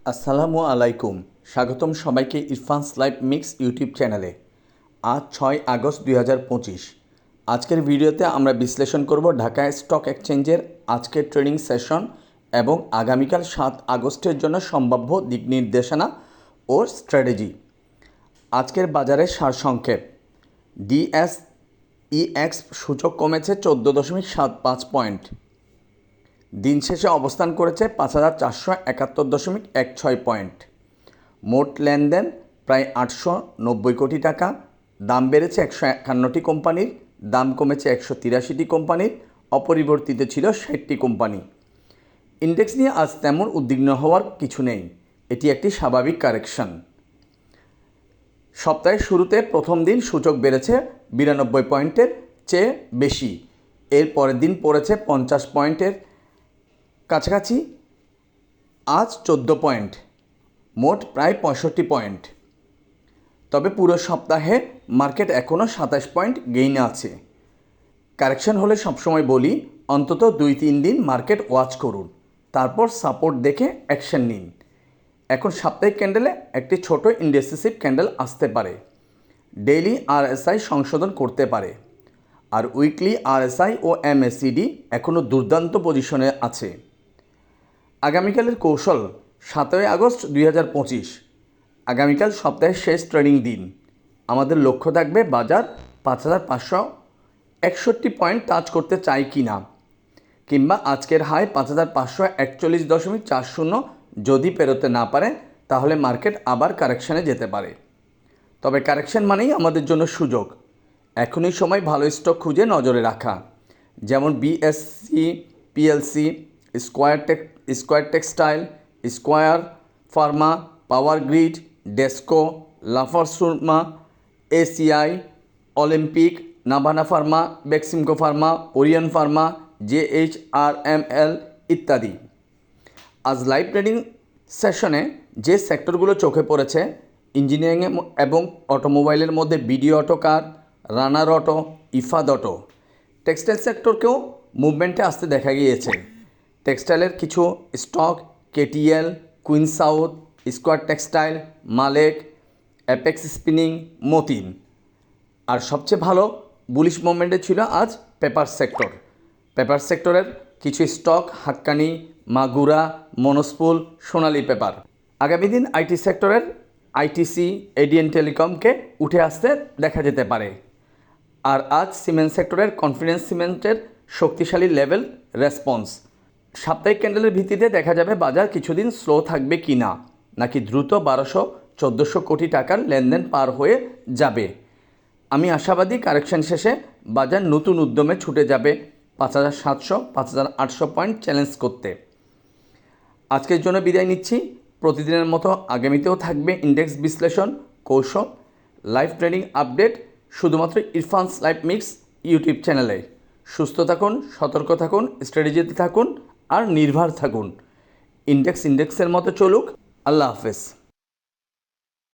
আসসালামু আলাইকুম। স্বাগতম সবাইকে ইরফানস লাইভ মিক্স ইউটিউব চ্যানেলে। আজ 6 আগস্ট 2025। আজকের ভিডিওতে আমরা বিশ্লেষণ করব ঢাকা স্টক এক্সচেঞ্জের আজকের ট্রেডিং সেশন এবং আগামীকাল 7 আগস্টের জন্য সম্ভাব্য দিক নির্দেশনা ও স্ট্র্যাটেজি। আজকের বাজারের সারসংক্ষেপ। ডিএসইএক্স সূচক কমেছে 14.75 পয়েন্ট। দিন শেষে অবস্থান করেছে 5471.16 পয়েন্ট। মোট লেনদেন প্রায় 890 কোটি টাকা। দাম বেড়েছে 151টি কোম্পানির, দাম কমেছে 183টি কোম্পানির, অপরিবর্তিত ছিল 60টি কোম্পানি। ইন্ডেক্স নিয়ে আজ তেমন উদ্বিগ্ন হওয়ার কিছু নেই, এটি একটি স্বাভাবিক কারেকশন। সপ্তাহের শুরুতে প্রথম দিন সূচক বেড়েছে 92 পয়েন্টের চেয়ে বেশি, এর পরের দিন পড়েছে 50 পয়েন্টের কাছাকাছি। আজ 14 পয়েন্ট, মোট প্রায় 65 পয়েন্ট। তবে পুরো সপ্তাহে মার্কেট এখনও 27 পয়েন্ট গেইনে আছে। কারেকশন হলে সবসময় বলি অন্তত 2-3 দিন মার্কেট ওয়াচ করুন, তারপর সাপোর্ট দেখে অ্যাকশন নিন। এখন সাপ্তাহিক ক্যান্ডেলে একটি ছোট ইন্ডেসিসিভ ক্যান্ডেল আসতে পারে, ডেইলি আরএসআই সংশোধন করতে পারে, আর উইকলি আরএসআই ও এমএসিডি এখনও দুর্দান্ত পজিশনে আছে। আগামীকালের কৌশল। 7 আগস্ট 2025 আগামীকাল সপ্তাহের শেষ ট্রেডিং দিন। আমাদের লক্ষ্য থাকবে বাজার 5561 পয়েন্ট টাচ করতে চাই কি না, কিংবা আজকের হাই 5541.40 যদি পেরোতে না পারে তাহলে মার্কেট আবার কারেকশানে যেতে পারে। তবে কারেকশন মানেই আমাদের জন্য সুযোগ। এখনই সময় ভালো স্টক খুঁজে নজরে রাখা, যেমন BSC PLC, square textile, square pharma, power grid, DESCO, লাফার্সমা, ACI, Olympic, Navana pharma, Beximco pharma, Orion pharma, JHRML ইত্যাদি। আজ লাইভ ট্রেডিং সেশনে যে সেক্টরগুলো চোখে পড়েছে, ইঞ্জিনিয়ারিং এবং অটোমোবাইলের মধ্যে BD auto car, runner auto, Ifad auto. Textile সেক্টরকেও মুভমেন্টে আসতে দেখা গিয়েছে। টেক্সটাইলের কিছু stock KTL, queen south, square textile, Malek, apex spinning, Matin. আর সবচেয়ে ভালো বুলিশ মুভমেন্টে ছিল আজ পেপার সেক্টর। পেপার সেক্টরের কিছু স্টক হাক্কানি, মাগুরা, মনোস্পুল, সোনালী পেপার। আগামী দিন আইটি সেক্টরের আইটিসি, এডিএন টেলিকমকে উঠে আসতে দেখা যেতে পারে। আর আজ সিমেন্ট সেক্টরের কনফিডেন্স সিমেন্টের শক্তিশালী লেভেল রেসপন্স। সাপ্তাহিক ক্যান্ডেলের ভিত্তিতে দেখা যাবে বাজার কিছুদিন স্লো থাকবে কি না, নাকি দ্রুত 1200-1400 কোটি টাকার লেনদেন পার হয়ে যাবে। আমি আশাবাদী কারেকশন শেষে বাজার নতুন উদ্যমে ছুটে যাবে 5700-5800 পয়েন্ট চ্যালেঞ্জ করতে। আজকের জন্য বিদায় নিচ্ছি। প্রতিদিনের মতো আগামীতেও থাকবে ইন্ডেক্স বিশ্লেষণ, কৌশল, লাইভ ট্রেডিং আপডেট শুধুমাত্র ইরফানস লাইভ মিক্স ইউটিউব চ্যানেলে। সুস্থ থাকুন, সতর্ক থাকুন, স্ট্র্যাটেজিতে থাকুন আর নির্ভর থাকুন। ইন্ডেক্সের মতো চলুক। আল্লাহ হাফেজ।